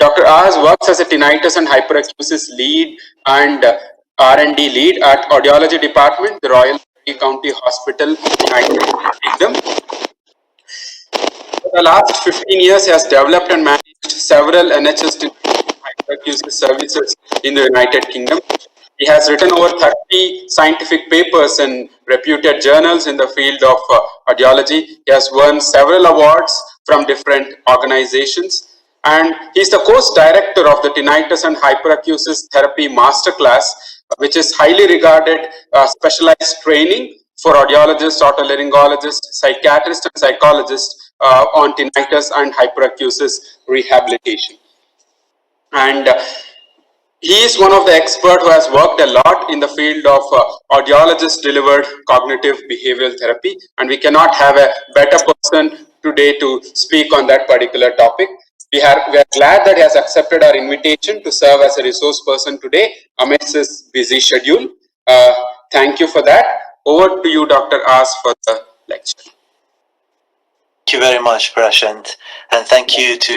Dr. Aazh works as a tinnitus and hyperacusis lead and R&D lead at Audiology Department, the Royal Surrey County Hospital, United Kingdom. For the last 15 years, he has developed and managed several NHS tinnitus hyperacusis services in the United Kingdom. He has written over 30 scientific papers in reputed journals in the field of audiology. He has won several awards from different organizations. And he's the course director of the Tinnitus and Hyperacusis Therapy Master Class, which is highly regarded specialized training for audiologists, otolaryngologists, psychiatrists, and psychologists on tinnitus and hyperacusis rehabilitation. And he is one of the experts who has worked a lot in the field of audiologist-delivered cognitive behavioral therapy, and we cannot have a better person today to speak on that particular topic. We are glad that he has accepted our invitation to serve as a resource person today amidst his busy schedule. Thank you for that. Over to you, Dr. Aazh, for the lecture. Thank you very much, Prashant, and thank you to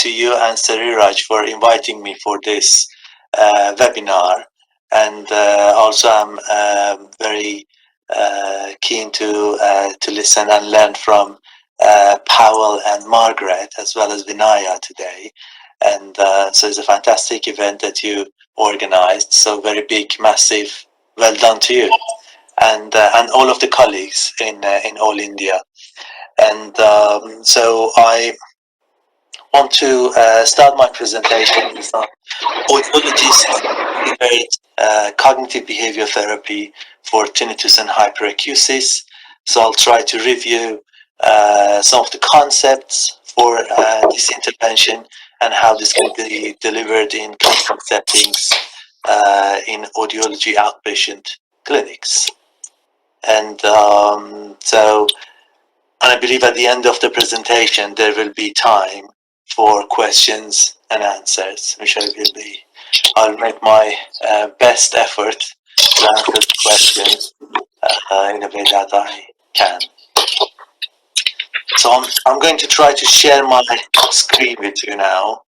you and Sariraj for inviting me for this webinar. And also, I'm very keen to listen and learn from Powell and Margaret, as well as Vinaya today. And so it's a fantastic event that you organized. So very big, massive, well done to you, and all of the colleagues in all India. And so I want to start my presentation with Audiology cognitive behavior therapy for tinnitus and hyperacusis. So I'll try to review some of the concepts for this intervention and how this can be delivered in clinical settings in audiology outpatient clinics. And and I believe at the end of the presentation, there will be time for questions and answers, which I'll make my best effort to answer the questions in a way that I can. So I'm going to try to share my screen with you now.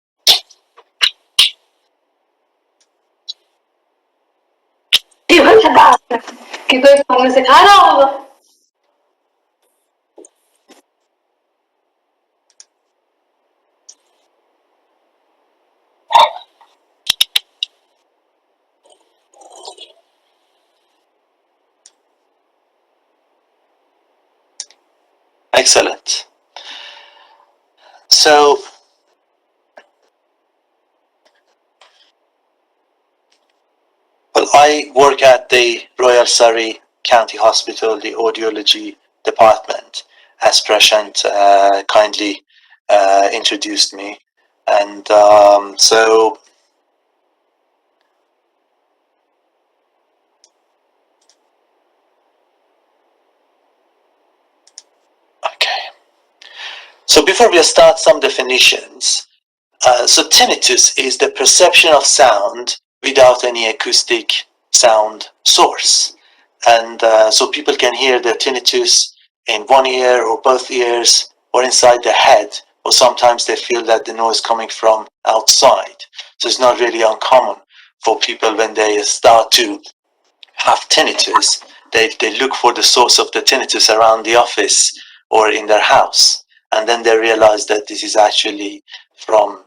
Excellent. So well, I work at the Royal Surrey County Hospital, the Audiology Department, as Prashant kindly introduced me. And so before we start, some definitions. So tinnitus is the perception of sound without any acoustic sound source. And so people can hear the tinnitus in one ear or both ears or inside the head, or sometimes they feel that the noise coming from outside. So it's not really uncommon for people when they start to have tinnitus, they look for the source of the tinnitus around the office or in their house. And then they realize that this is actually from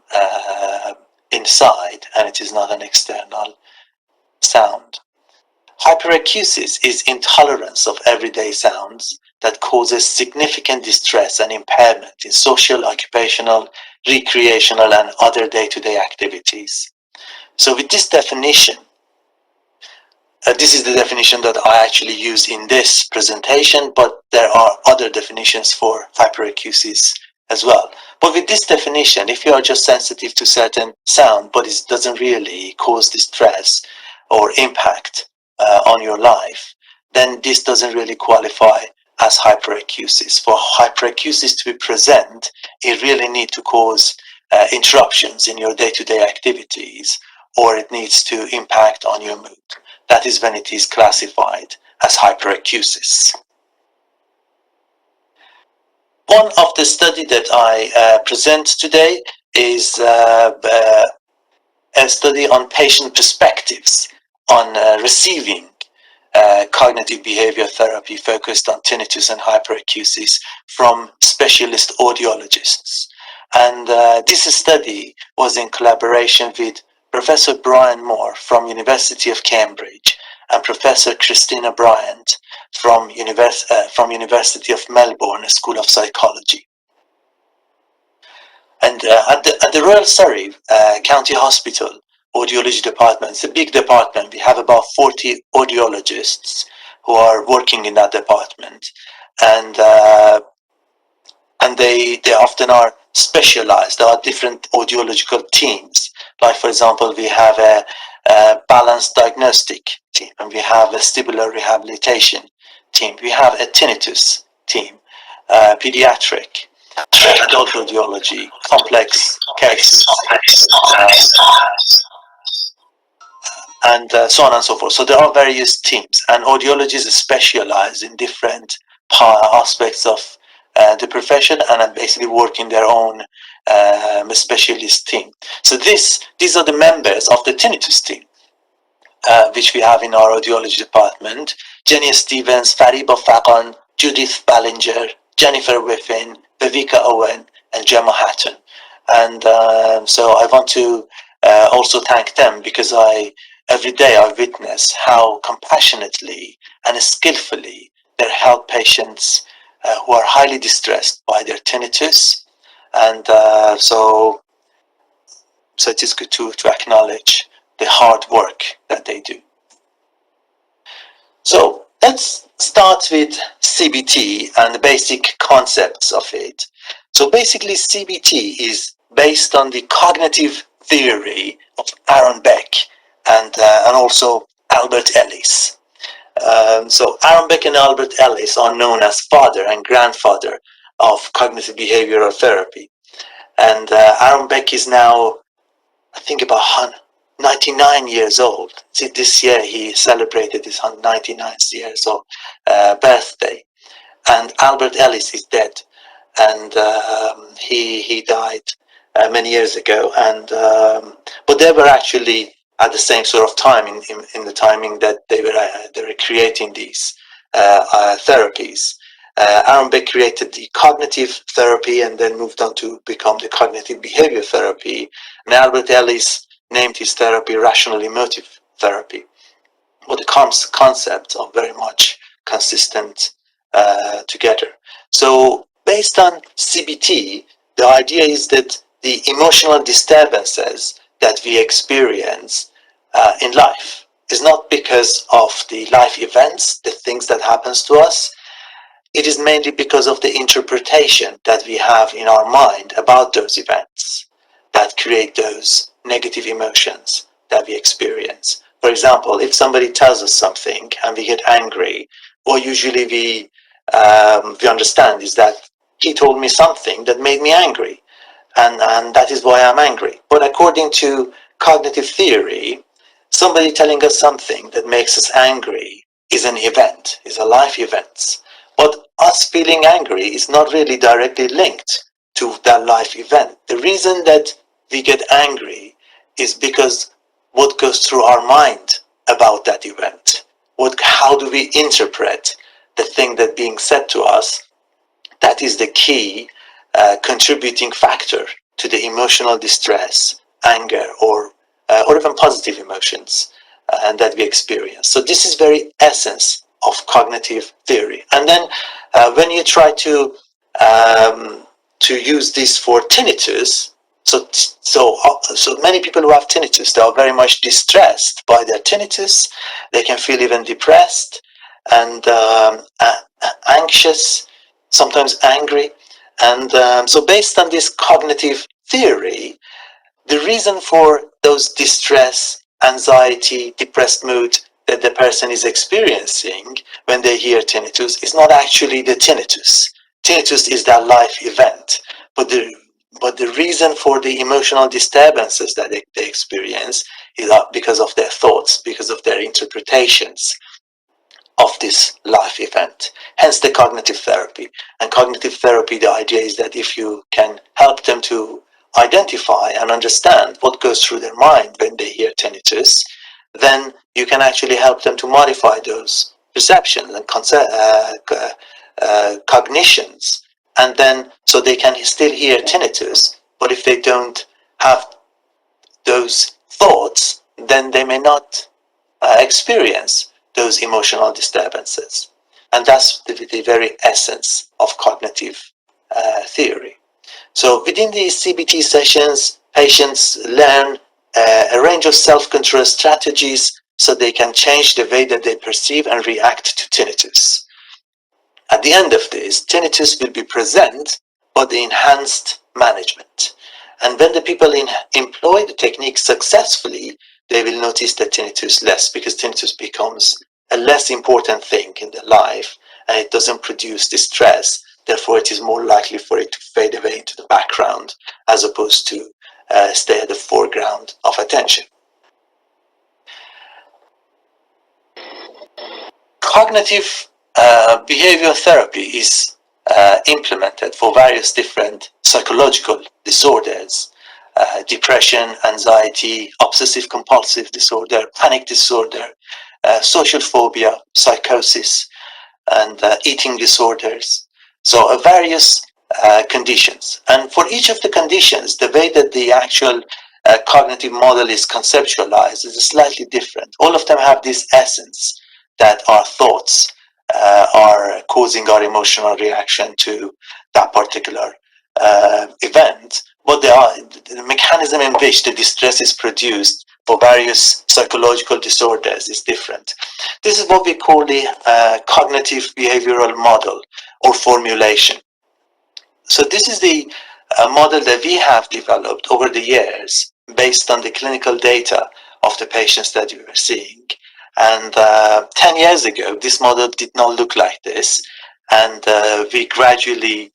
inside and it is not an external sound. Hyperacusis is intolerance of everyday sounds that causes significant distress and impairment in social, occupational, recreational, and other day-to-day activities. So with this definition, this is the definition that I actually use in this presentation, but there are other definitions for hyperacusis as well. But with this definition, if you are just sensitive to certain sound, but it doesn't really cause distress or impact on your life, then this doesn't really qualify as hyperacusis. For hyperacusis to be present, it really needs to cause interruptions in your day-to-day activities, or it needs to impact on your mood. That is when it is classified as hyperacusis. One of the studies that I present today is a study on patient perspectives on receiving cognitive behavior therapy focused on tinnitus and hyperacusis from specialist audiologists. And this study was in collaboration with Professor Brian Moore from University of Cambridge and Professor Christina Bryant from University of Melbourne School of Psychology. And at the Royal Surrey County Hospital Audiology Department, it's a big department. We have about 40 audiologists who are working in that department, and they often are specialized. There are different audiological teams. Like, for example, we have a balanced diagnostic team, and we have a vestibular rehabilitation team. We have a tinnitus team, pediatric, adult audiology, complex cases, and so on and so forth. So there are various teams, and audiologists specialize in different aspects of the profession, and basically work in their own specialist team. So these are the members of the tinnitus team, which we have in our audiology department: Jenny Stevens, Fariba Faqan, Judith Ballinger, Jennifer Whiffin, Viveka Owen, and Gemma Hatton. And so I want to also thank them, because every day I witness how compassionately and skillfully they help patients who are highly distressed by their tinnitus. And so it is good to acknowledge the hard work that they do. So let's start with CBT and the basic concepts of it. So basically, CBT is based on the cognitive theory of Aaron Beck and also Albert Ellis. So Aaron Beck and Albert Ellis are known as father and grandfather of cognitive behavioral therapy. And Aaron Beck is now, I think, about 99 years old. See, this year he celebrated his 99th year so birthday. And Albert Ellis is dead, and he died many years ago. And but they were actually at the same sort of time in the timing that they were creating these therapies. Aaron Beck created the cognitive therapy and then moved on to become the cognitive behavior therapy. And Albert Ellis named his therapy rational emotive therapy. But the concepts are very much consistent together. So based on CBT, the idea is that the emotional disturbances that we experience in life is not because of the life events, the things that happens to us. It is mainly because of the interpretation that we have in our mind about those events that create those negative emotions that we experience. For example, if somebody tells us something and we get angry, what usually we understand is that he told me something that made me angry, and that is why I'm angry. But according to cognitive theory, somebody telling us something that makes us angry is an event, is a life event. But us feeling angry is not really directly linked to that life event. The reason that we get angry is because what goes through our mind about that event. How do we interpret the thing that being said to us? That is the key contributing factor to the emotional distress, anger, or even positive emotions that we experience. So this is very essence of cognitive theory. And then when you try to use this for tinnitus, so many people who have tinnitus, they are very much distressed by their tinnitus. They can feel even depressed and anxious, sometimes angry. And so based on this cognitive theory, the reason for those distress, anxiety, depressed mood that the person is experiencing when they hear tinnitus is not actually the tinnitus. Tinnitus is that life event, but the reason for the emotional disturbances that they experience is because of their thoughts, because of their interpretations of this life event. Hence the cognitive therapy. And cognitive therapy, the idea is that if you can help them to identify and understand what goes through their mind when they hear tinnitus, then you can actually help them to modify those perceptions and cognitions, and then so they can still hear tinnitus, but if they don't have those thoughts, then they may not experience those emotional disturbances. And that's the very essence of cognitive theory. So within these CBT sessions, patients learn a range of self-control strategies so they can change the way that they perceive and react to tinnitus. At the end of this, tinnitus will be present, but the enhanced management. And when the people employ the technique successfully, they will notice the tinnitus less, because tinnitus becomes a less important thing in their life, and it doesn't produce distress. Therefore, it is more likely for it to fade away into the background, as opposed to stay at the foreground of attention. Cognitive behavioral therapy is implemented for various different psychological disorders, depression, anxiety, obsessive compulsive disorder, panic disorder, social phobia, psychosis, and eating disorders. So various conditions. And for each of the conditions, the way that the actual cognitive model is conceptualized is slightly different. All of them have this essence that our thoughts are causing our emotional reaction to that particular event, but the mechanism in which the distress is produced for various psychological disorders is different. This is what we call the cognitive behavioral model or formulation. So this is the model that we have developed over the years based on the clinical data of the patients that we were seeing. And 10 years ago, this model did not look like this, and we gradually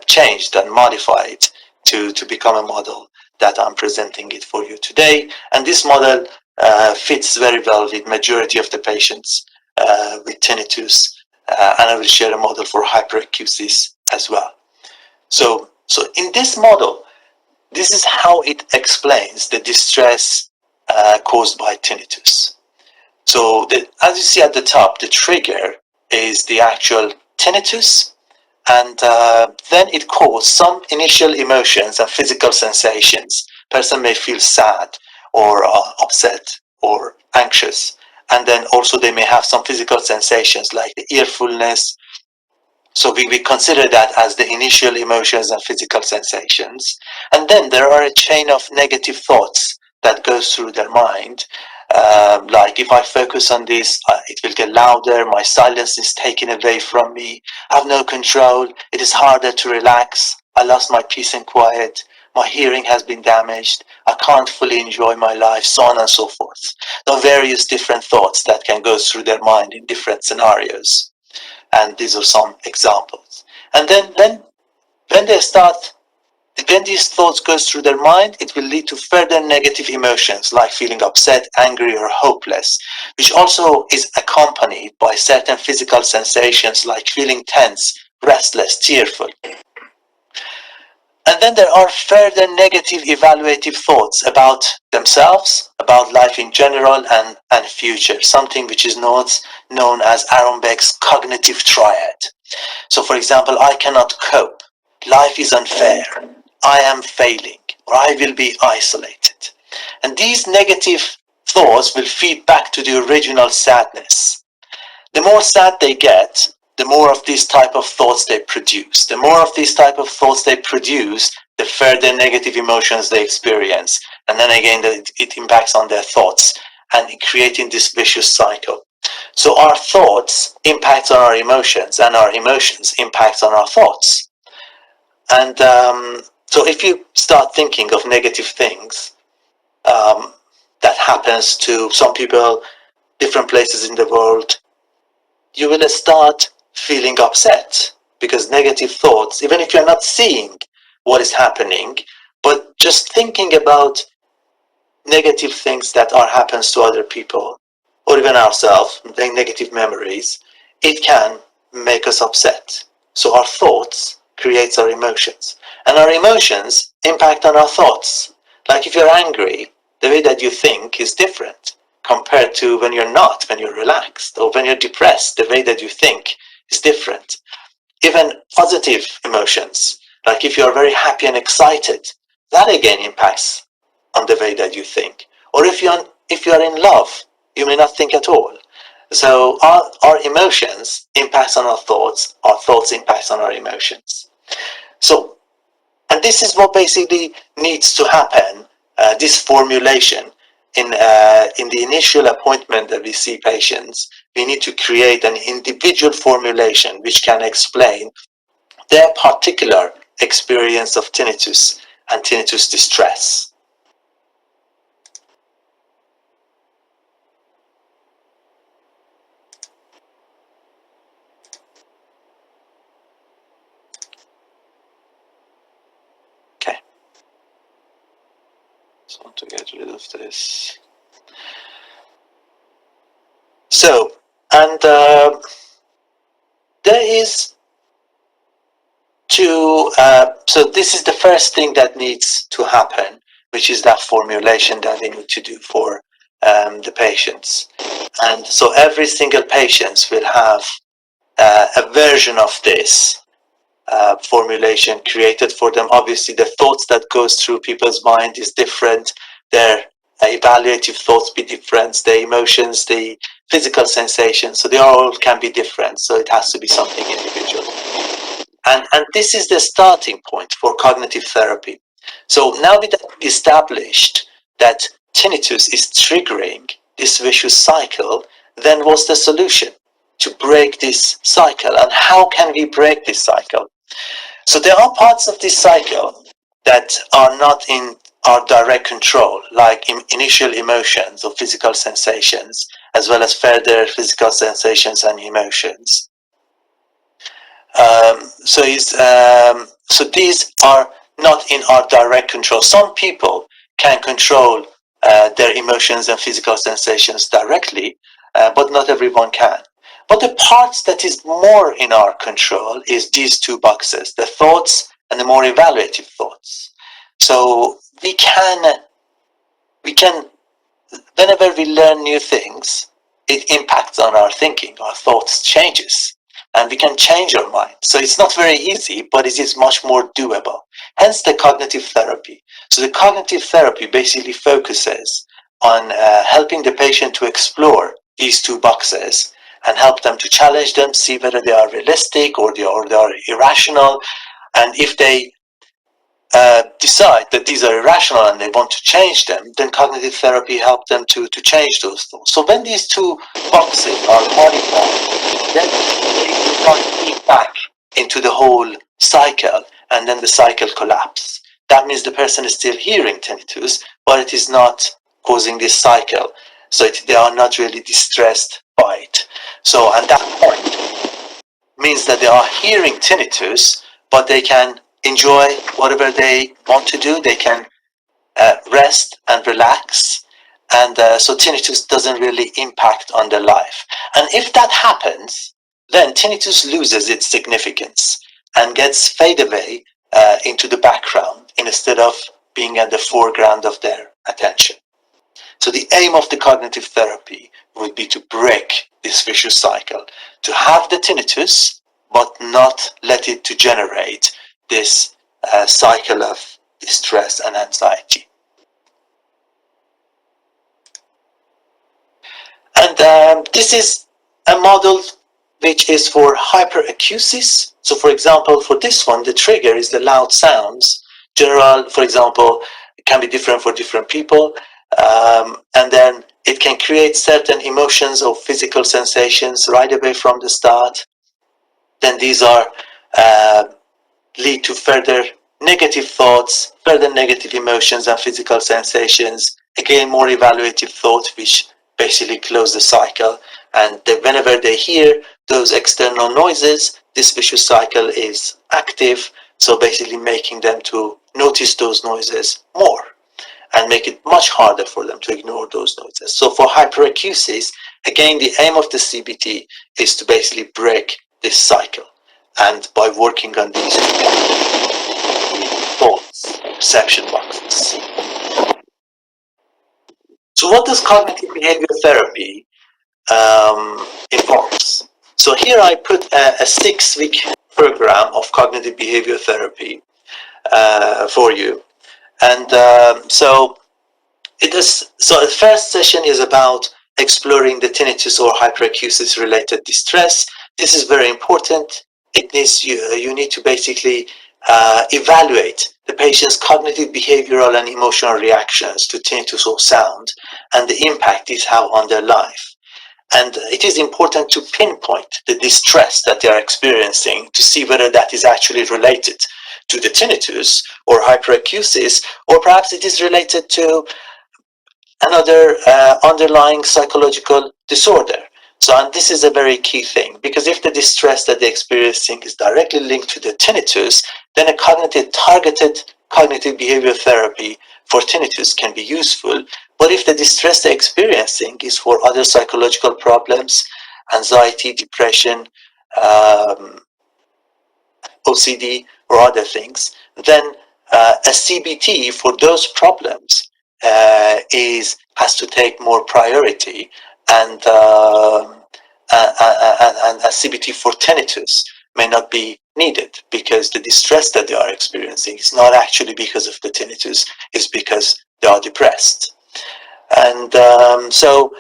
changed and modified to become a model that I'm presenting it for you today. And this model fits very well with majority of the patients with tinnitus, and I will share a model for hyperacusis as well. So in this model, this is how it explains the distress caused by tinnitus. So as you see at the top, the trigger is the actual tinnitus, and then it causes some initial emotions and physical sensations. Person may feel sad or upset or anxious, and then also they may have some physical sensations like the ear fullness. So we consider that as the initial emotions and physical sensations. And then there are a chain of negative thoughts that goes through their mind. Like, if I focus on this, it will get louder, my silence is taken away from me, I have no control, it is harder to relax, I lost my peace and quiet, my hearing has been damaged, I can't fully enjoy my life, so on and so forth. There are various different thoughts that can go through their mind in different scenarios. And these are some examples. And then when these thoughts go through their mind, it will lead to further negative emotions like feeling upset, angry, or hopeless, which also is accompanied by certain physical sensations like feeling tense, restless, tearful. And then there are further negative evaluative thoughts about themselves, about life in general, and future, something which is known as Aaron Beck's cognitive triad. So for example, I cannot cope, life is unfair, I am failing, or I will be isolated. And these negative thoughts will feed back to the original sadness. The more sad they get, the more of these type of thoughts they produce. The more of these type of thoughts they produce, the further negative emotions they experience. And then again, it impacts on their thoughts and creating this vicious cycle. So our thoughts impact on our emotions, and our emotions impact on our thoughts. And so if you start thinking of negative things that happens to some people, different places in the world, you will start feeling upset, because negative thoughts, even if you're not seeing what is happening, but just thinking about negative things that happens to other people, or even ourselves, negative memories, it can make us upset. So our thoughts creates our emotions, and our emotions impact on our thoughts. Like if you're angry, the way that you think is different compared to when you're not, when you're relaxed, or when you're depressed, the way that you think is different. Even positive emotions, like if you're very happy and excited, that again impacts on the way that you think. Or if you're in love, you may not think at all. So our emotions impacts on our thoughts impacts on our emotions. So, and this is what basically needs to happen, this formulation. In the initial appointment that we see patients, we need to create an individual formulation which can explain their particular experience of tinnitus and tinnitus distress. Okay. Just want to get rid of this. So, and there is so this is the first thing that needs to happen, which is that formulation that they need to do for the patients. And so every single patient will have a version of this formulation created for them. Obviously, the thoughts that goes through people's mind is different. Their evaluative thoughts be different. The emotions, the physical sensations, so they all can be different. So it has to be something individual. And this is the starting point for cognitive therapy. So now we established that tinnitus is triggering this vicious cycle, then what's the solution to break this cycle? And how can we break this cycle? So there are parts of this cycle that are not in our direct control, like initial emotions or physical sensations, as well as further physical sensations and emotions. So these are not in our direct control. Some people can control their emotions and physical sensations directly, but not everyone can. But the parts that is more in our control is these two boxes, the thoughts and the more evaluative thoughts. So we can, whenever we learn new things, it impacts on our thinking, our thoughts changes, and we can change our mind. So it's not very easy, but it is much more doable. Hence the cognitive therapy. So the cognitive therapy basically focuses on helping the patient to explore these two boxes and help them to challenge them, see whether they are realistic or they are irrational. And if they decide that these are irrational and they want to change them, then cognitive therapy helps them to change those thoughts. So when these two boxes are modified, then they start to feed back into the whole cycle, and then the cycle collapses. That means the person is still hearing tinnitus, but it is not causing this cycle. So they are not really distressed by it. So at that point means that they are hearing tinnitus, but they can enjoy whatever they want to do. They can rest and relax, and so tinnitus doesn't really impact on their life. And if that happens, then tinnitus loses its significance and gets fade away into the background instead of being at the foreground of their attention. So the aim of the cognitive therapy would be to break this vicious cycle, to have the tinnitus, but not let it to generate this cycle of distress and anxiety. And this is a model which is for hyperacusis. So for example, for this one, the trigger is the loud sounds. General, for example, it can be different for different people. And then it can create certain emotions or physical sensations right away from the start. Then these are lead to further negative thoughts, further negative emotions and physical sensations. Again, more evaluative thought, which basically close the cycle. And whenever they hear those external noises, this vicious cycle is active. So basically making them to notice those noises more and make it much harder for them to ignore those noises. So for hyperacusis, again, the aim of the CBT is to basically break this cycle. And by working on these thoughts perception boxes. So what does cognitive behavior therapy involves? So here I put a 6-week program of cognitive behavior therapy for you. And so the first session is about exploring the tinnitus or hyperacusis related distress. This is very important. It needs you need to basically evaluate the patient's cognitive, behavioral, and emotional reactions to tinnitus or sound and the impact it has on their life. And it is important to pinpoint the distress that they are experiencing to see whether that is actually related to the tinnitus or hyperacusis, or perhaps it is related to another underlying psychological disorder. So, and this is a very key thing, because if the distress that they're experiencing is directly linked to the tinnitus, then a targeted cognitive behavior therapy for tinnitus can be useful. But if the distress they're experiencing is for other psychological problems, anxiety, depression, OCD, or other things, then a CBT for those problems has to take more priority, and a CBT for tinnitus may not be needed, because the distress that they are experiencing is not actually because of the tinnitus, it's because they are depressed. And so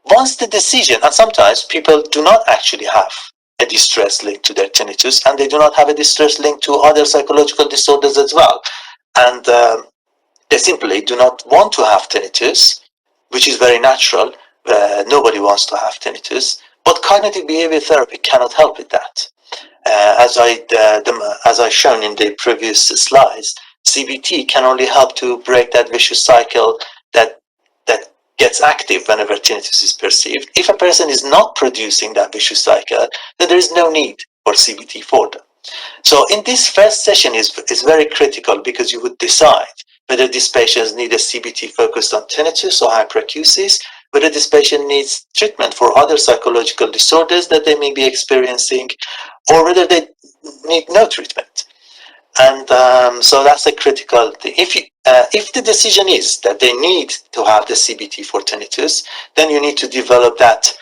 once the decision, and sometimes people do not actually have a distress linked to their tinnitus, and they do not have a distress linked to other psychological disorders as well, and they simply do not want to have tinnitus, which is very natural. Nobody wants to have tinnitus, but cognitive behavior therapy cannot help with that. As I've shown in the previous slides, CBT can only help to break that vicious cycle that gets active whenever tinnitus is perceived. If a person is not producing that vicious cycle, then there is no need for CBT for them. So in this first session is very critical, because you would decide whether this patient needs a CBT focused on tinnitus or hyperacusis, whether this patient needs treatment for other psychological disorders that they may be experiencing, or whether they need no treatment. And so that's a critical thing. If the decision is that they need to have the CBT for tinnitus, then you need to develop that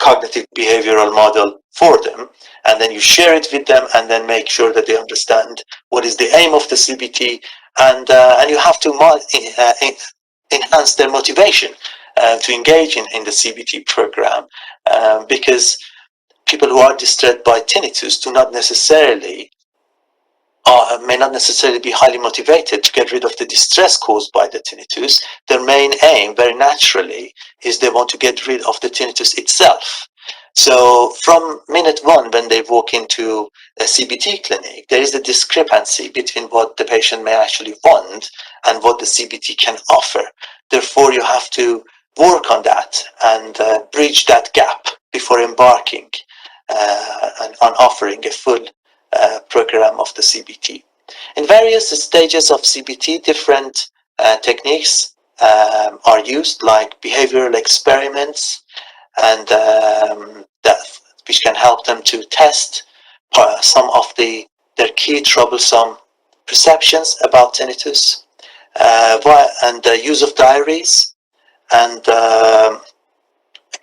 cognitive behavioral model for them, and then you share it with them, and then make sure that they understand what is the aim of the CBT, and you have to enhance their motivation to engage in the CBT program, because people who are distressed by tinnitus may not necessarily be highly motivated to get rid of the distress caused by the tinnitus. Their main aim, very naturally, is they want to get rid of the tinnitus itself. So from minute one, when they walk into a CBT clinic, there is a discrepancy between what the patient may actually want and what the CBT can offer. Therefore, you have to work on that and bridge that gap before embarking on offering a full program of the CBT. In various stages of CBT, different techniques are used, like behavioral experiments, and which can help them to test some of their key troublesome perceptions about tinnitus, and the use of diaries, and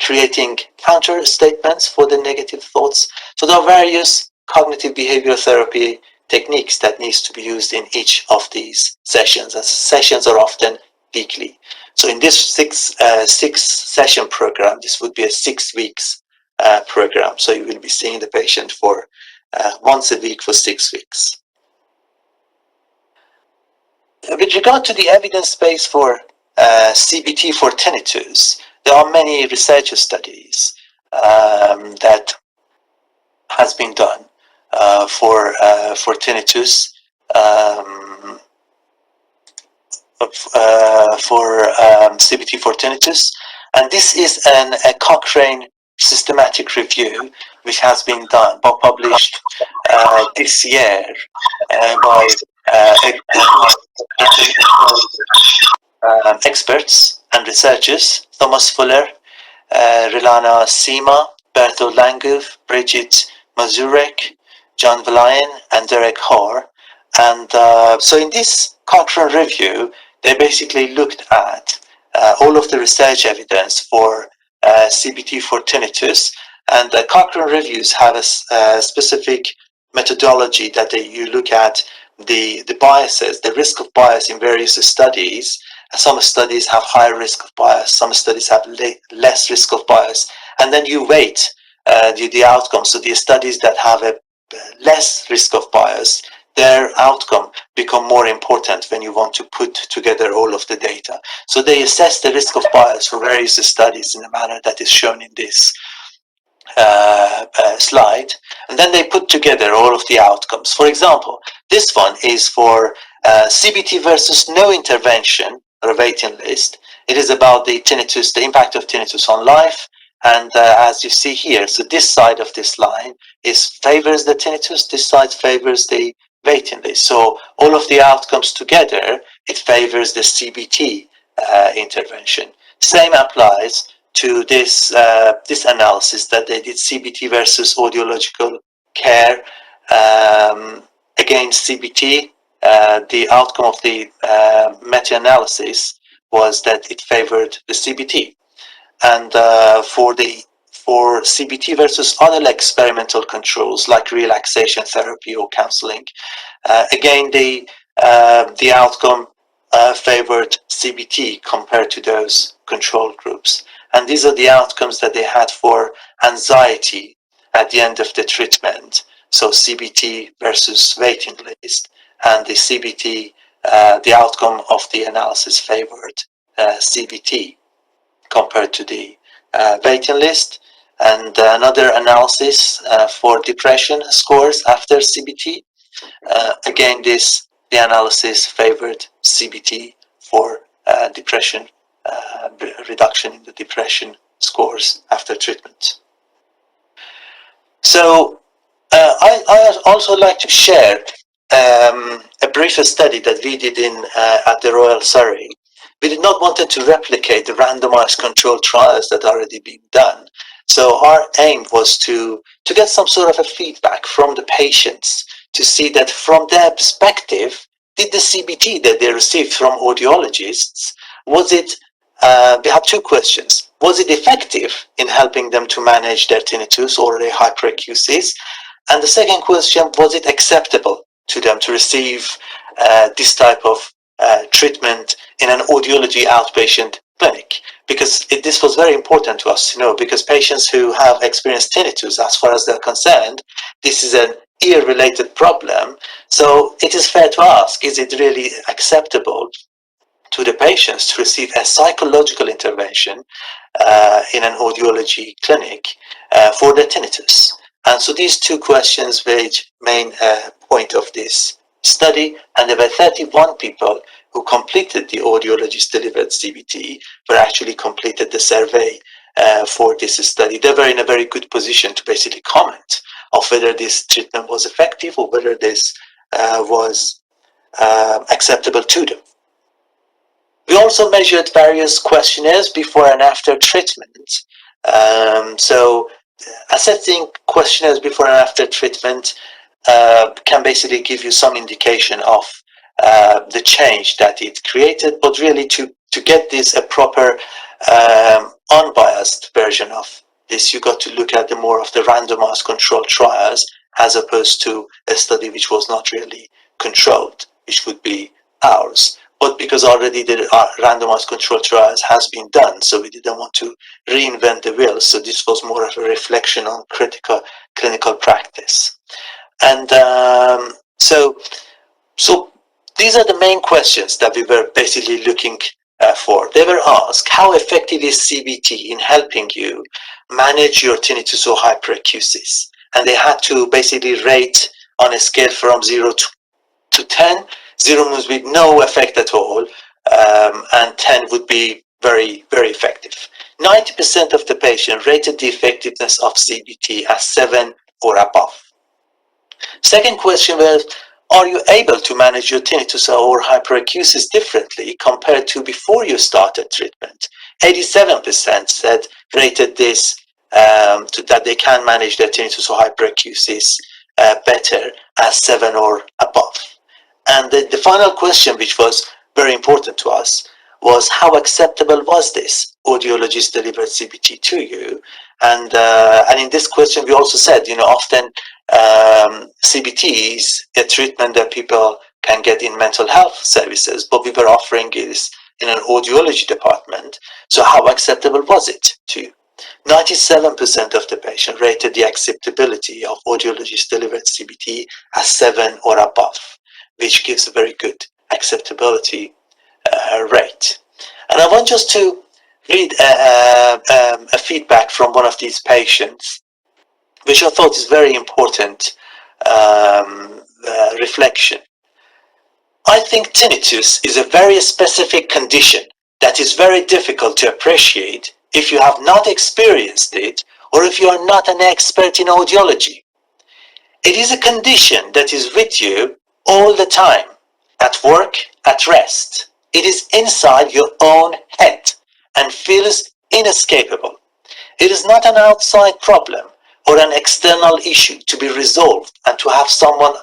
creating counter statements for the negative thoughts. So there are various cognitive behavior therapy techniques that needs to be used in each of these sessions, and sessions are often weekly. So in this six session program, this would be a 6 weeks program. So you will be seeing the patient for once a week for 6 weeks. With regard to the evidence base for CBT for tinnitus, there are many research studies that has been done for tinnitus, for CBT for tinnitus, and this is a Cochrane systematic review which has been done, published this year by experts and researchers: Thomas Fuller, Rilana Sima, Berto Langov, Bridget Mazurek, John Vallian, and Derek Hoare. And so in this Cochrane review, they basically looked at all of the research evidence for CBT for tinnitus, and the Cochrane reviews have a specific methodology that you look at the biases, the risk of bias in various studies. Some studies have higher risk of bias, some studies have less risk of bias, and then you weight the outcomes. So the studies that have a less risk of bias, their outcome become more important when you want to put together all of the data. So they assess the risk of bias for various studies in a manner that is shown in this slide, and then they put together all of the outcomes. For example, this one is for CBT versus no intervention, or a waiting list. It is about the tinnitus, the impact of tinnitus on life. And as you see here, so this side of this line favors the tinnitus, this side favors the waiting list. So all of the outcomes together, it favors the CBT intervention. Same applies to this this analysis that they did, CBT versus audiological care against CBT. The outcome of the meta-analysis was that it favored the CBT. And for CBT versus other experimental controls like relaxation therapy or counseling, again the outcome favored CBT compared to those control groups. And these are the outcomes that they had for anxiety at the end of the treatment. So CBT versus waiting list, and the CBT, the outcome of the analysis favored CBT compared to the waiting list. And another analysis for depression scores after CBT. Again, the analysis favored CBT for depression, reduction in the depression scores after treatment. So I also like to share a brief study that we did at the Royal Surrey. We did not want to replicate the randomized controlled trials that already been done. So our aim was to get some sort of a feedback from the patients to see that from their perspective, did the CBT that they received from audiologists, was it, we have two questions. Was it effective in helping them to manage their tinnitus or their hyperacusis? And the second question, was it acceptable to them to receive this type of treatment in an audiology outpatient clinic? Because this was very important to us to know, because patients who have experienced tinnitus, as far as they're concerned, this is an ear-related problem. So it is fair to ask, is it really acceptable to the patients to receive a psychological intervention in an audiology clinic for their tinnitus? And so these two questions were the main point of this study, and there were 31 people who completed the audiologist delivered CBT, but actually completed the survey for this study. They were in a very good position to basically comment of whether this treatment was effective or whether this was acceptable to them. We also measured various questionnaires before and after treatment. So assessing questionnaires before and after treatment can basically give you some indication of the change that it created, but really to get this a proper unbiased version of this, you got to look at the more of the randomized controlled trials as opposed to a study which was not really controlled, which would be ours. But because already the randomized controlled trials has been done, so we didn't want to reinvent the wheel. So this was more of a reflection on critical clinical practice. And so these are the main questions that we were basically looking for. They were asked, how effective is CBT in helping you manage your tinnitus or hyperacusis? And they had to basically rate on a scale from 0 to 10. 0 means with no effect at all, and 10 would be very, very effective. 90% of the patients rated the effectiveness of CBT as 7 or above. Second question was, are you able to manage your tinnitus or hyperacusis differently compared to before you started treatment? 87% said rated this that they can manage their tinnitus or hyperacusis better as 7 or above. And the final question, which was very important to us, was how acceptable was this audiologist delivered CBT to you? And in this question, we also said, often CBT is a treatment that people can get in mental health services, but we were offering this in an audiology department. So how acceptable was it to you? 97% of the patients rated the acceptability of audiologist delivered CBT as 7 or above, which gives a very good acceptability rate. And I want just to read a feedback from one of these patients, which I thought is very important reflection. I think tinnitus is a very specific condition that is very difficult to appreciate if you have not experienced it or if you are not an expert in audiology. It is a condition that is with you all the time, at work, at rest. It is inside your own head and feels inescapable. It is not an outside problem or an external issue to be resolved, and to have someone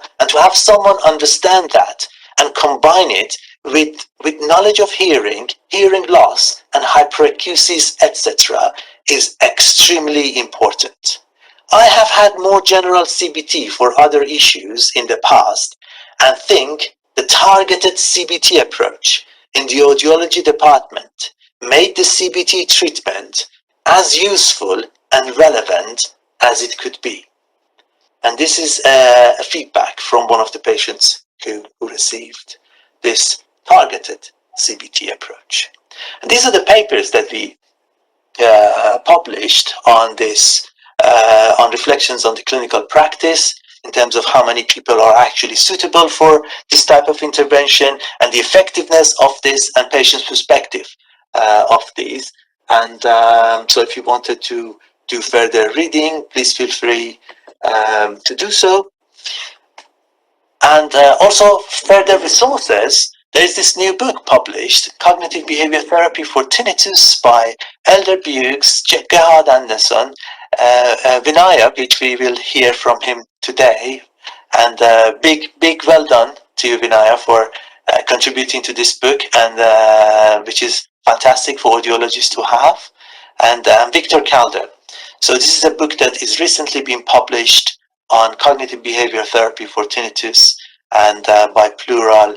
understand that and combine it with knowledge of hearing loss and hyperacusis, etc., is extremely important. I have had more general CBT for other issues in the past and think the targeted CBT approach in the audiology department made the CBT treatment as useful and relevant as it could be. And this is a feedback from one of the patients who received this targeted CBT approach. And these are the papers that we published on this, on reflections on the clinical practice, in terms of how many people are actually suitable for this type of intervention, and the effectiveness of this, and patients' perspective of these. And so if you wanted to do further reading, please feel free to do so. And also further resources. There's this new book published, Cognitive Behavior Therapy for Tinnitus by Elder Bughes, Gerhard Anderson, Vinayak, which we will hear from him today. And big well done to you, Vinaya, for contributing to this book, and which is fantastic for audiologists to have. And Victor Calder. So this is a book that is recently been published on cognitive behavior therapy for tinnitus, and by Plural,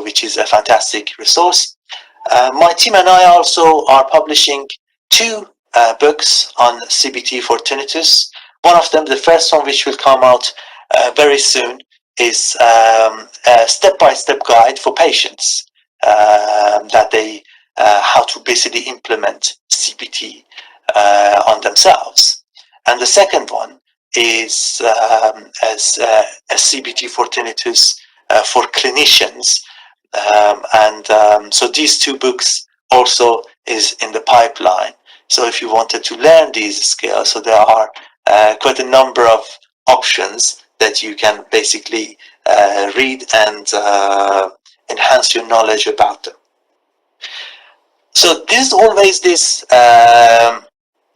which is a fantastic resource. My team and I also are publishing 2 books on CBT for tinnitus. One of them, the first one, which will come out very soon, is a step-by-step guide for patients that they how to basically implement CBT on themselves. And the second one is as a CBT for tinnitus for clinicians, so these 2 books also is in the pipeline. So if you wanted to learn these skills, so there are quite a number of options that you can basically read and enhance your knowledge about them. So there's always this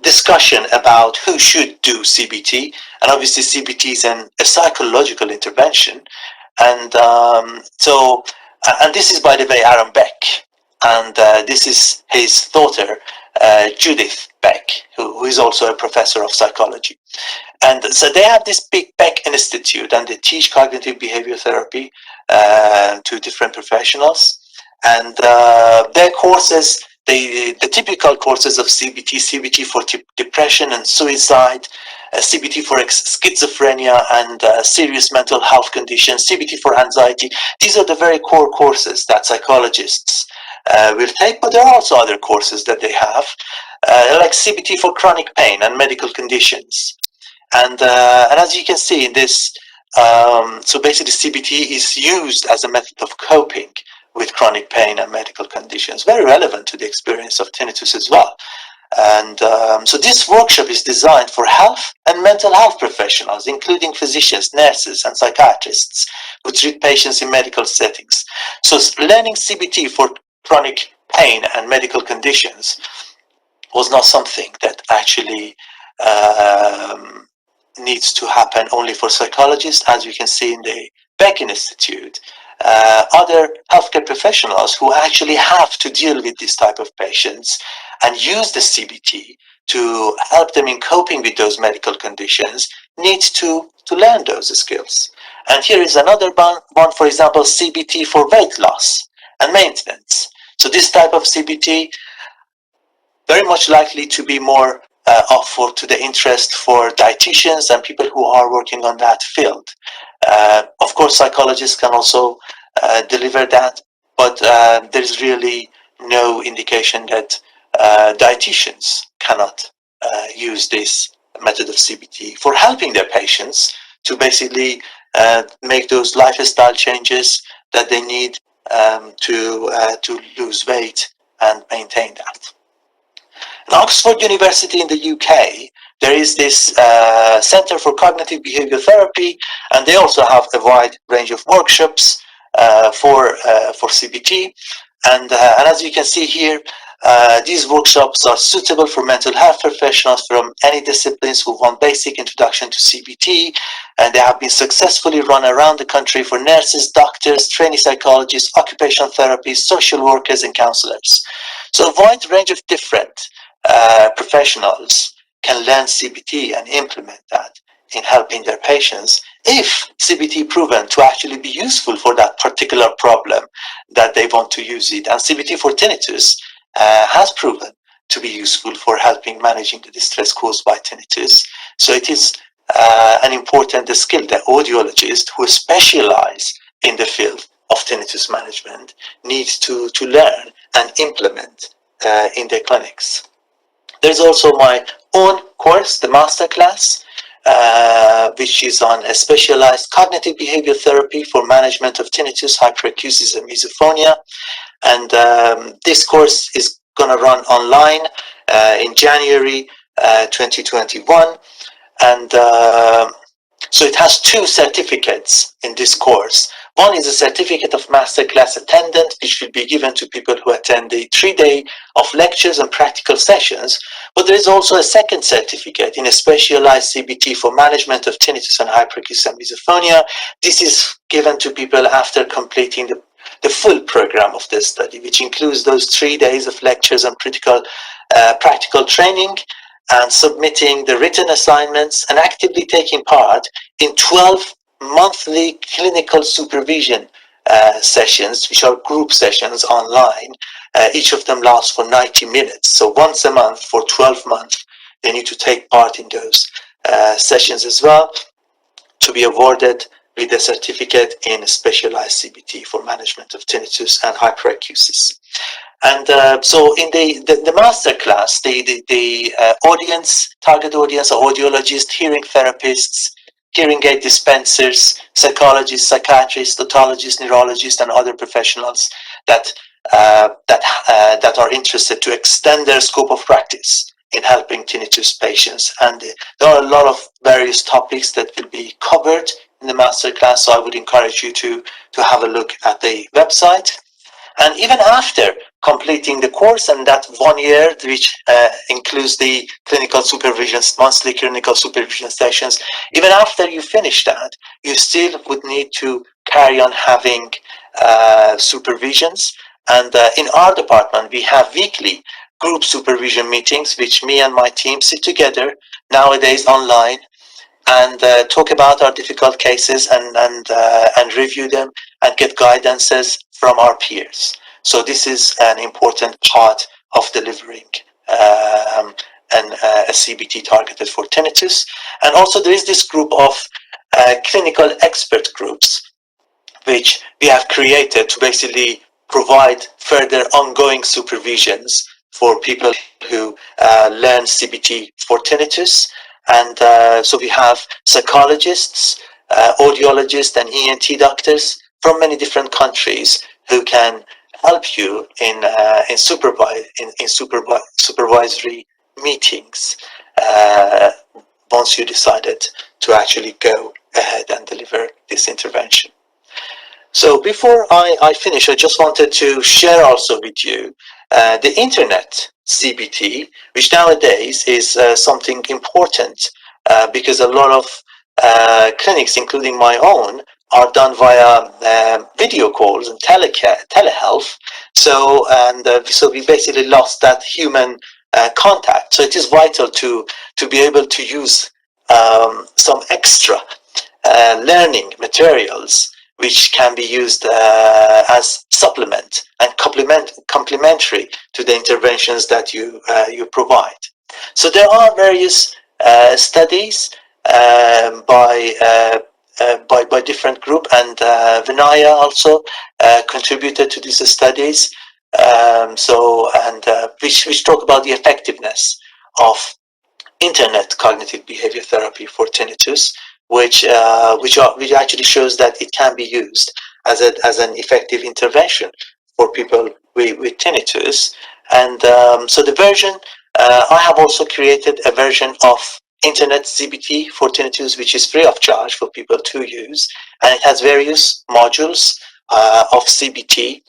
discussion about who should do CBT, and obviously CBT is a psychological intervention, and and this is, by the way, Aaron Beck, and this is his daughter, Judith Beck, who is also a professor of psychology. And so they have this big Beck Institute, and they teach cognitive behavior therapy to different professionals. And their courses, the typical courses of CBT for depression and suicide, CBT for schizophrenia and serious mental health conditions, CBT for anxiety. These are the very core courses that psychologists will take, but there are also other courses that they have, like CBT for chronic pain and medical conditions. And as you can see in this, so basically CBT is used as a method of coping with chronic pain and medical conditions, very relevant to the experience of tinnitus as well. And so this workshop is designed for health and mental health professionals, including physicians, nurses, and psychiatrists who treat patients in medical settings. So learning CBT for chronic pain and medical conditions was not something that actually needs to happen only for psychologists. As you can see in the Beck Institute, other healthcare professionals who actually have to deal with this type of patients and use the CBT to help them in coping with those medical conditions need to learn those skills. And here is another one, for example, CBT for weight loss and maintenance. So this type of CBT very much likely to be more offered to the interest for dietitians and people who are working on that field. Of course, psychologists can also deliver that, but there's really no indication that dietitians cannot use this method of CBT for helping their patients to basically make those lifestyle changes that they need to lose weight and maintain that. In Oxford University in the UK, there is this Center for Cognitive Behavioural Therapy, and they also have a wide range of workshops for CBT. And as you can see here, these workshops are suitable for mental health professionals from any disciplines who want basic introduction to CBT, and they have been successfully run around the country for nurses, doctors, trainee psychologists, occupational therapists, social workers, and counselors. So a wide range of different professionals can learn CBT and implement that in helping their patients if CBT proven to actually be useful for that particular problem that they want to use it. And CBT for tinnitus has proven to be useful for helping managing the distress caused by tinnitus. So it is an important skill that audiologists who specialize in the field of tinnitus management need to learn and implement in their clinics. There's also my own course, the Master Class, which is on a specialized cognitive behavioral therapy for management of tinnitus, hyperacusis, and misophonia. And this course is going to run online in January 2021. And so it has two certificates in this course. One is a certificate of masterclass attendant, which will be given to people who attend the 3-day of lectures and practical sessions. But there is also a second certificate in a specialized CBT for management of tinnitus and hyperacusis and misophonia. This is given to people after completing the full program of the study, which includes those 3 days of lectures and practical training, and submitting the written assignments and actively taking part in 12 monthly clinical supervision sessions, which are group sessions online. Each of them lasts for 90 minutes. So once a month for 12 months, they need to take part in those sessions as well to be awarded with a certificate in specialized CBT for management of tinnitus and hyperacusis. And so in the master class, the audience, target audience are audiologists, hearing therapists, hearing aid dispensers, psychologists, psychiatrists, otologists, neurologists, and other professionals that are interested to extend their scope of practice in helping tinnitus patients. And there are a lot of various topics that will be covered in the master class, so I would encourage you to have a look at the website. And even after completing the course, and that 1 year, which includes the clinical supervision, monthly clinical supervision sessions, even after you finish that, you still would need to carry on having supervisions. And in our department, we have weekly group supervision meetings, which me and my team sit together nowadays online and talk about our difficult cases and review them and get guidances from our peers. So this is an important part of delivering a CBT targeted for tinnitus. And also there is this group of clinical expert groups, which we have created to basically provide further ongoing supervisions for people who learn CBT for tinnitus. And so we have psychologists, audiologists, and ENT doctors from many different countries who can help you in supervisory meetings once you decided to actually go ahead and deliver this intervention. So before I finish, I just wanted to share also with you the internet CBT, which nowadays is something important because a lot of clinics, including my own, are done via video calls and telehealth. So we basically lost that human contact. So it is vital to be able to use some extra learning materials which can be used as supplement and complementary to the interventions that you provide. So there are various studies by different group, and Vinaya also contributed to these studies. Which talk about the effectiveness of internet cognitive behavior therapy for tinnitus, which actually shows that it can be used as an effective intervention for people with tinnitus. And so the version, I have also created a version of internet CBT for tinnitus, which is free of charge for people to use, and it has various modules of CBT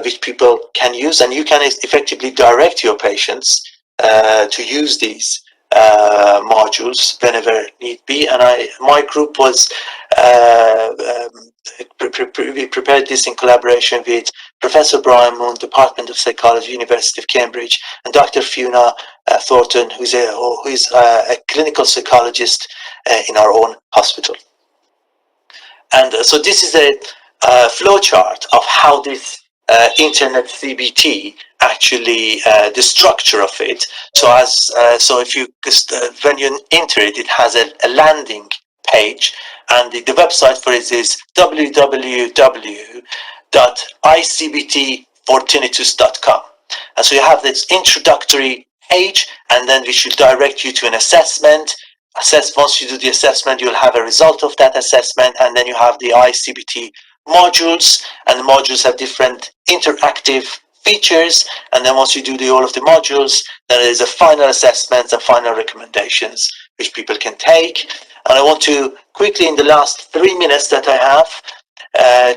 which people can use, and you can effectively direct your patients to use these modules whenever need be. And my group was we prepared this in collaboration with Professor Brian Moon, Department of Psychology, University of Cambridge, and Dr. Fiona Thornton, who is a clinical psychologist in our own hospital. And so this is a flowchart of how this internet CBT actually, the structure of it. So so if you when you enter it, it has a landing page, and the website for it is www.icbtfortinnitus.com. And so you have this introductory page, and then we should direct you to an assessment. Once you do the assessment, you'll have a result of that assessment, and then you have the ICBT modules, and the modules have different interactive features. And then once you do all of the modules, then there is a final assessment and final recommendations which people can take. And I want to quickly, in the last 3 minutes that I have,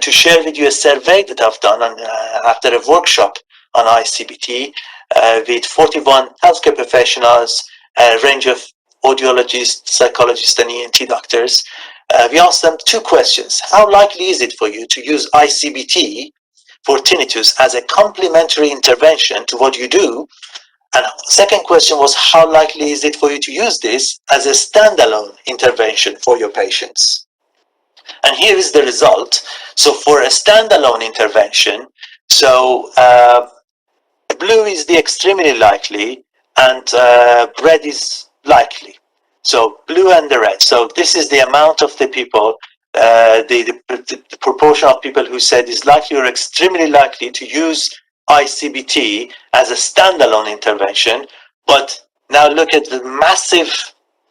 to share with you a survey that I've done after a workshop on ICBT with 41 healthcare professionals, a range of audiologists, psychologists, and ENT doctors. We asked them 2 questions. How likely is it for you to use ICBT for tinnitus as a complementary intervention to what you do? And second question was, how likely is it for you to use this as a standalone intervention for your patients? And here is the result. So for a standalone intervention, so blue is the extremely likely, and red is likely. So blue and the red. So this is the amount of the people, the proportion of people who said is likely or extremely likely to use ICBT as a standalone intervention. But now look at the massive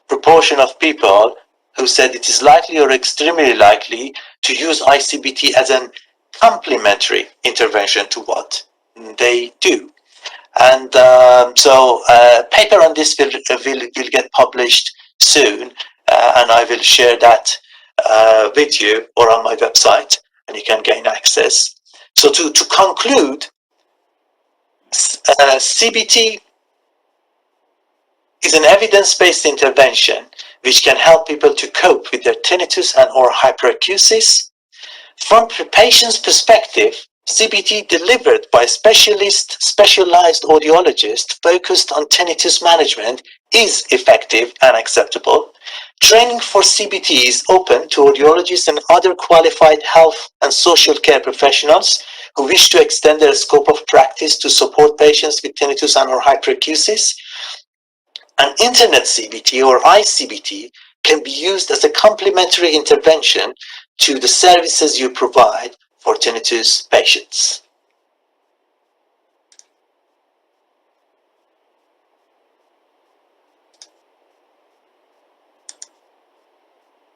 proportion of people who said it is likely or extremely likely to use ICBT as a complementary intervention to what they do. And so a paper on this will get published soon, and I will share that with you or on my website, and you can gain access. So to conclude, CBT is an evidence-based intervention which can help people to cope with their tinnitus and or hyperacusis. From the patient's perspective, CBT delivered by specialized audiologists focused on tinnitus management is effective and acceptable. Training for CBT is open to audiologists and other qualified health and social care professionals who wish to extend their scope of practice to support patients with tinnitus and or hyperacusis. An internet CBT or ICBT can be used as a complementary intervention to the services you provide for tinnitus patients.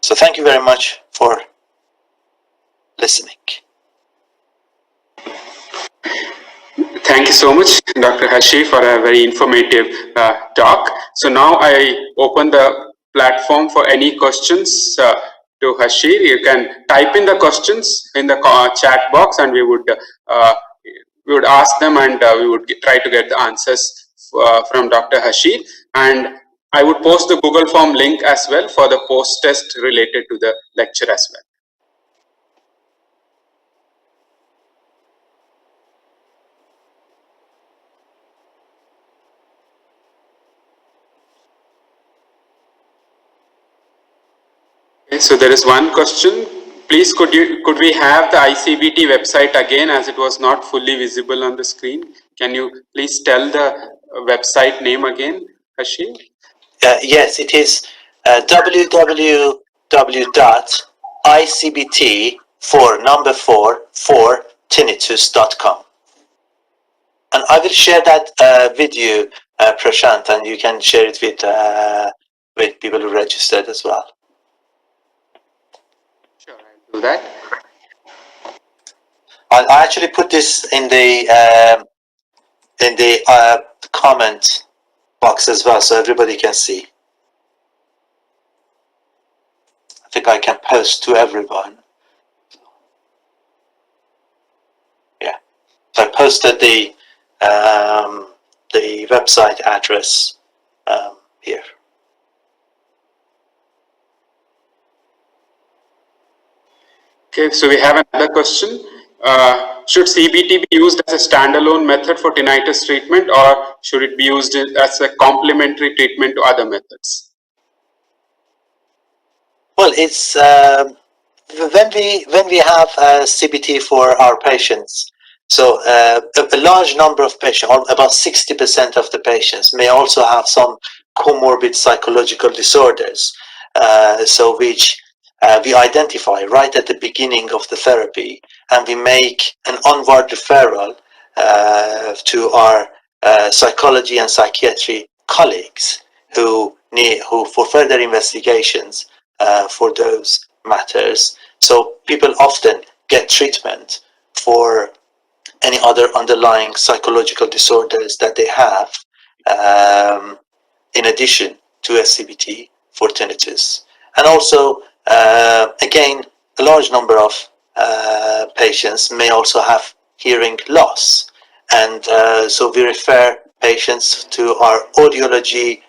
So thank you very much for listening. Thank you so much, Dr. Hashir, for a very informative talk. So now I open the platform for any questions to Hashir. You can type in the questions in the chat box, and we would ask them, and we would try to get the answers from Dr. Hashir. And I would post the Google Form link as well for the post-test related to the lecture as well. so there is one question. Please, could we have the ICBT website again, as it was not fully visible on the screen? Can you please tell the website name again, Hashir? Yes, it is www.icbt4tinnitus.com. And I will share that video, Prashant, and you can share it with people who registered as well. Sure, I'll do that. I actually put this in the comment box as well, so everybody can see. I think I can post to everyone. Yeah, so I posted the website address here. Okay, so we have another question. Should CBT be used as a standalone method for tinnitus treatment, or should it be used as a complementary treatment to other methods? Well, it's when we have CBT for our patients. So a large number of patients, about 60% of the patients, may also have some comorbid psychological disorders. So which we identify right at the beginning of the therapy, and we make an onward referral to our psychology and psychiatry colleagues who for further investigations for those matters. So people often get treatment for any other underlying psychological disorders that they have, in addition to a CBT for tinnitus. And also, again, a large number of patients may also have hearing loss. And so we refer patients to our audiology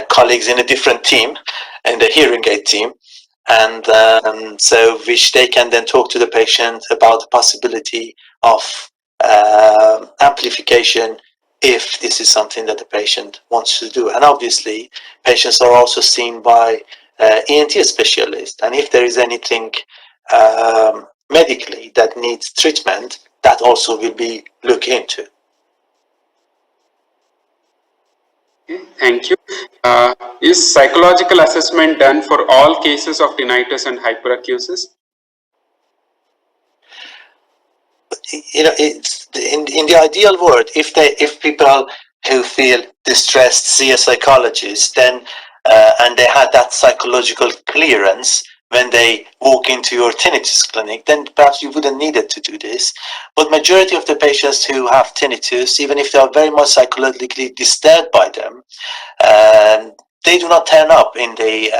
colleagues in a different team, in the hearing aid team, and so which they can then talk to the patient about the possibility of amplification if this is something that the patient wants to do. And obviously, patients are also seen by ENT specialists, and if there is anything medically that needs treatment, that also will be looked into. Okay, thank you. Is psychological assessment done for all cases of tinnitus and hyperacusis? You know, it's in the ideal world, if people who feel distressed see a psychologist, then and they had that psychological clearance when they walk into your tinnitus clinic, then perhaps you wouldn't need it to do this. But majority of the patients who have tinnitus, even if they are very much psychologically disturbed by them, they do not turn up in the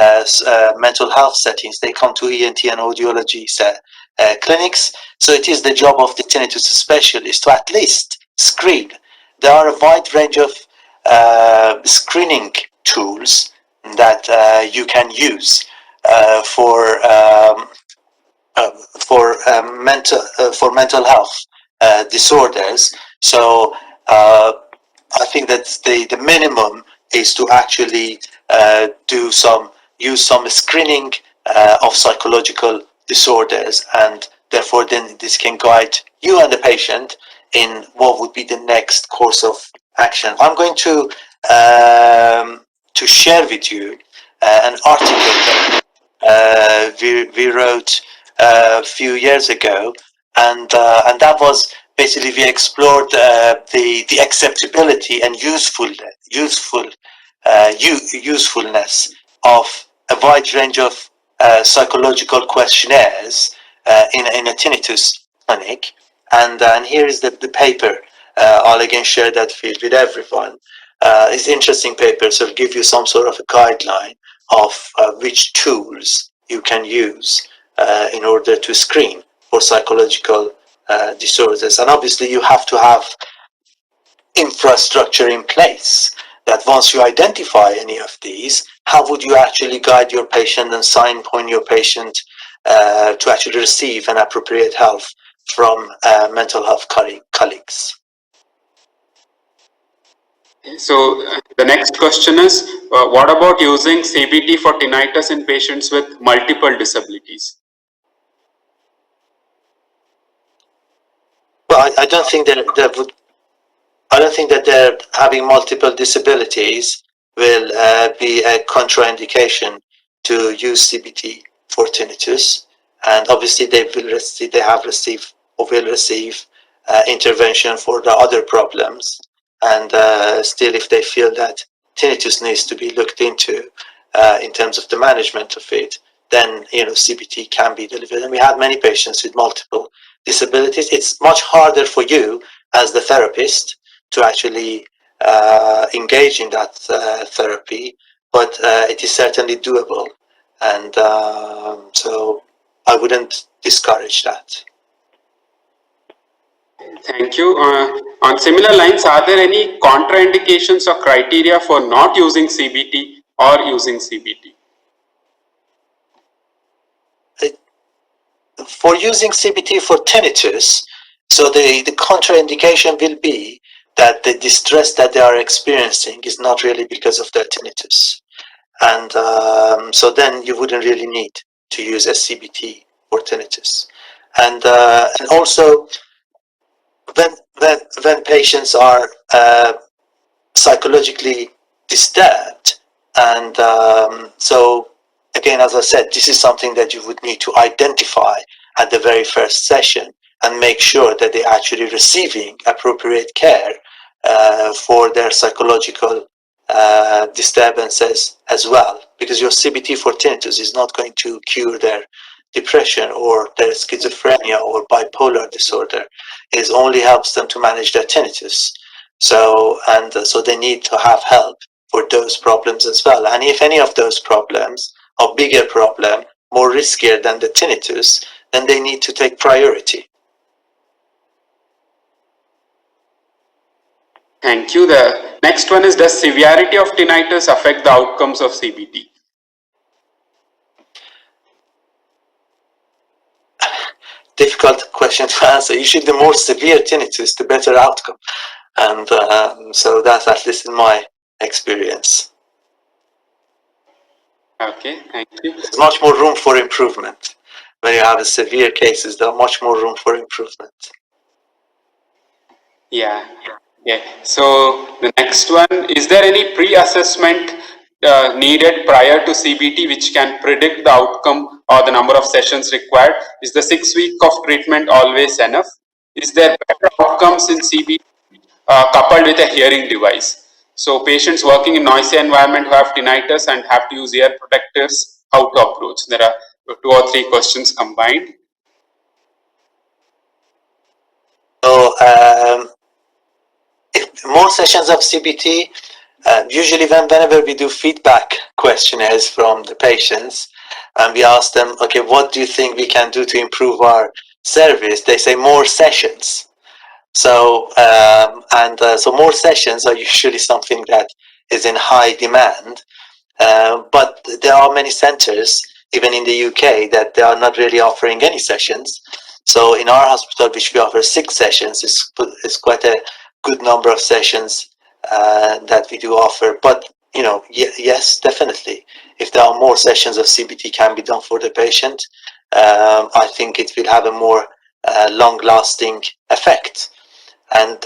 mental health settings. They come to ENT and audiology clinics. So it is the job of the tinnitus specialist to at least screen. There are a wide range of screening tools that you can use for mental health disorders. So I think that the minimum is to actually use some screening of psychological disorders, and therefore then this can guide you and the patient in what would be the next course of action. I'm going to share with you an article that we wrote a few years ago, and that was basically we explored the acceptability and usefulness of a wide range of psychological questionnaires in a tinnitus clinic. And here is the paper. I'll again share that field with everyone. It's an interesting paper, so it'll give you some sort of a guideline of which tools you can use in order to screen for psychological disorders. And obviously you have to have infrastructure in place that once you identify any of these, how would you actually guide your patient and signpoint your patient to actually receive an appropriate help from mental health colleagues. So the next question is, what about using CBT for tinnitus in patients with multiple disabilities? Well, I don't think I don't think that they're having multiple disabilities will be a contraindication to use CBT for tinnitus, and obviously they have received or will receive intervention for the other problems, and still if they feel that tinnitus needs to be looked into in terms of the management of it, then CBT can be delivered. And we have many patients with multiple disabilities. It's much harder for you as the therapist to actually engage in that therapy, but it is certainly doable, and so I wouldn't discourage that. Thank you. On similar lines, are there any contraindications or criteria for not using CBT or using CBT? For using CBT for tinnitus, so the contraindication will be that the distress that they are experiencing is not really because of their tinnitus. And so then you wouldn't really need to use a CBT for tinnitus. And also, when patients are psychologically disturbed, and so again, as I said, this is something that you would need to identify at the very first session and make sure that they're actually receiving appropriate care for their psychological disturbances as well, because your CBT for tinnitus is not going to cure their depression or their schizophrenia or bipolar disorder. It only helps them to manage their tinnitus. So they need to have help for those problems as well. And if any of those problems are bigger problem, more riskier than the tinnitus, then they need to take priority. Thank you. The next one is, does severity of tinnitus affect the outcomes of CBT? Difficult question to answer. Usually the more severe tinnitus, the better outcome. And so that's at least in my experience. Okay, thank you. There's much more room for improvement. When you have severe cases, there's much more room for improvement. Yeah. Okay. So the next one, is there any pre-assessment needed prior to CBT which can predict the outcome or the number of sessions required? Is the 6 week of treatment always enough? Is there better outcomes in CBT coupled with a hearing device? So patients working in noisy environment who have tinnitus and have to use ear protectors, how to approach? There are 2 or 3 questions combined. So if more sessions of CBT, usually whenever we do feedback questionnaires from the patients, and we ask them, okay, what do you think we can do to improve our service? They say more sessions. So so more sessions are usually something that is in high demand, but there are many centers, even in the UK, that they are not really offering any sessions. So in our hospital, which we offer 6 sessions, is quite a good number of sessions that we do offer. But yes, definitely, if there are more sessions of CBT can be done for the patient, I think it will have a more long-lasting effect, and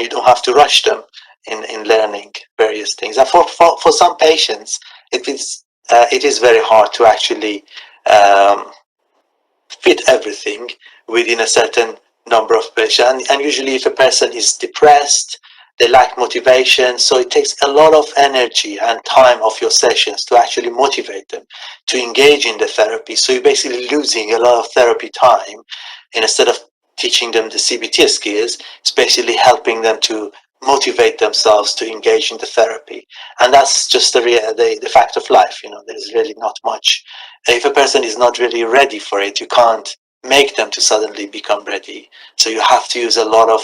you don't have to rush them in learning various things. And for some patients, it is very hard to actually fit everything within a certain number of patients. And usually if a person is depressed, they lack motivation, so it takes a lot of energy and time of your sessions to actually motivate them to engage in the therapy. So you're basically losing a lot of therapy time, and instead of teaching them the CBT skills, it's basically helping them to motivate themselves to engage in the therapy. And that's just the fact of life. There's really not much. If a person is not really ready for it, you can't make them to suddenly become ready. So you have to use a lot of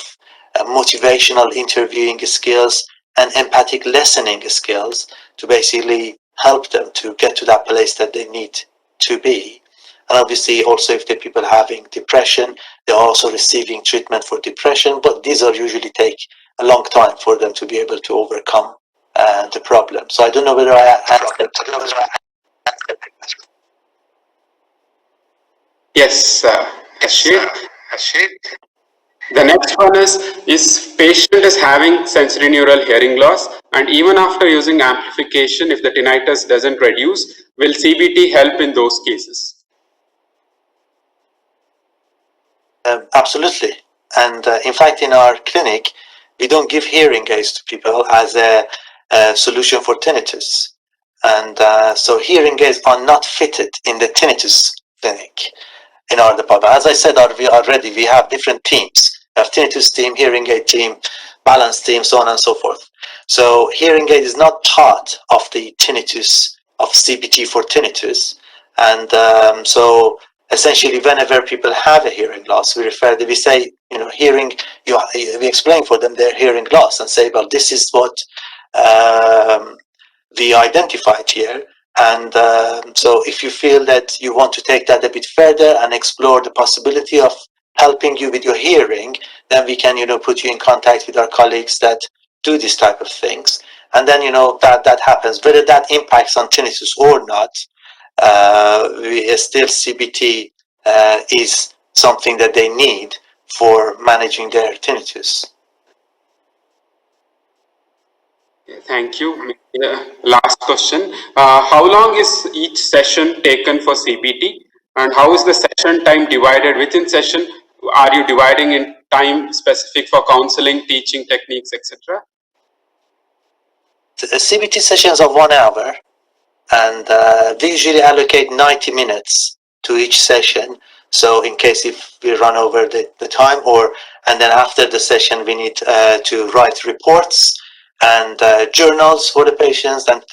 motivational interviewing skills and empathic listening skills to basically help them to get to that place that they need to be. And obviously also if the people having depression, they're also receiving treatment for depression, but these are usually take a long time for them to be able to overcome the problem. So I don't know whether I answered. Yes, Hashir. The next one is patient is having sensorineural hearing loss, and even after using amplification, if the tinnitus doesn't reduce, will CBT help in those cases? Absolutely. And in fact, in our clinic, we don't give hearing aids to people as a solution for tinnitus. And so hearing aids are not fitted in the tinnitus clinic in our department. As I said already, we have different teams. We have tinnitus team, hearing aid team, balance team, so on and so forth. So hearing aid is not part of the tinnitus, of CBT for tinnitus. And so essentially, whenever people have a hearing loss, we say, hearing, we explain for them their hearing loss and say, well, this is what we identified here. And so if you feel that you want to take that a bit further and explore the possibility of helping you with your hearing, then we can, put you in contact with our colleagues that do this type of things. And then, that happens. Whether that impacts on tinnitus or not, still CBT is something that they need for managing their tinnitus. Thank you. Last question. How long is each session taken for CBT, and how is the session time divided within session? Are you dividing in time specific for counseling, teaching techniques, etc.? The CBT sessions are 1 hour, and we usually allocate 90 minutes to each session. So in case if we run over the time, and then after the session we need to write reports and journals for the patients and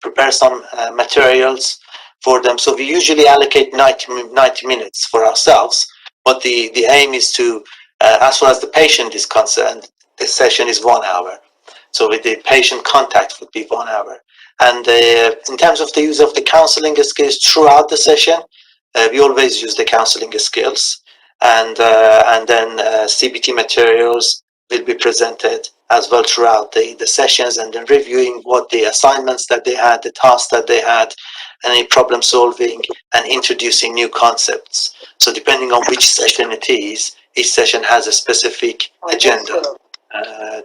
prepare some materials for them. So we usually allocate 90 minutes for ourselves, but the aim is to, as far as the patient is concerned, the session is 1 hour. So with the patient contact would be 1 hour. And in terms of the use of the counseling skills throughout the session, we always use the counseling skills, and then CBT materials will be presented as well throughout the sessions, and then reviewing what the assignments that they had, the tasks that they had, any problem solving, and introducing new concepts. So depending on which session it is, each session has a specific agenda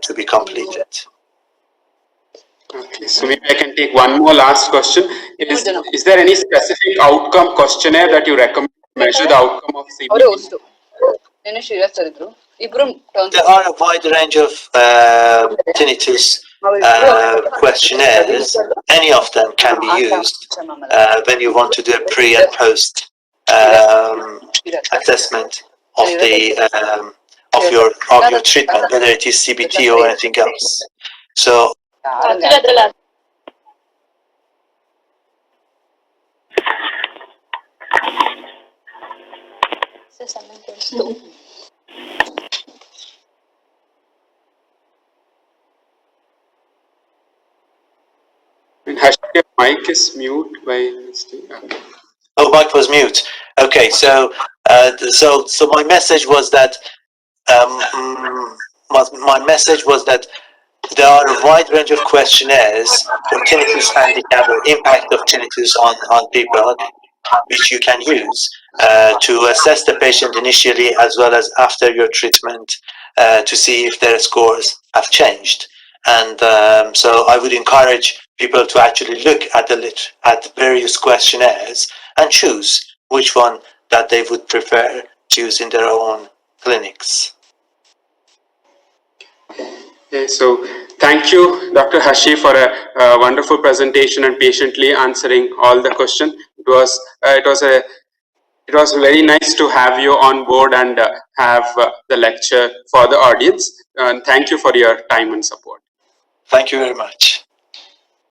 to be completed. Okay, so maybe I can take one more last question. Is there any specific outcome questionnaire that you recommend to measure the outcome of CBT? There are a wide range of tinnitus questionnaires. Any of them can be used when you want to do a pre and post assessment of your treatment, whether it is CBT or anything else. So Hashir, mic is mute by mistake. Okay. Oh, mic was mute. Okay, so so my message was that my message was that there are a wide range of questionnaires for tinnitus handicap or impact of tinnitus on people, which you can use to assess the patient initially as well as after your treatment to see if their scores have changed. And so I would encourage people to actually look at various questionnaires and choose which one that they would prefer to use in their own clinics. Okay, so thank you, Dr. Hashir, for a wonderful presentation and patiently answering all the questions. It was very nice to have you on board and have the lecture for the audience. And thank you for your time and support. Thank you very much.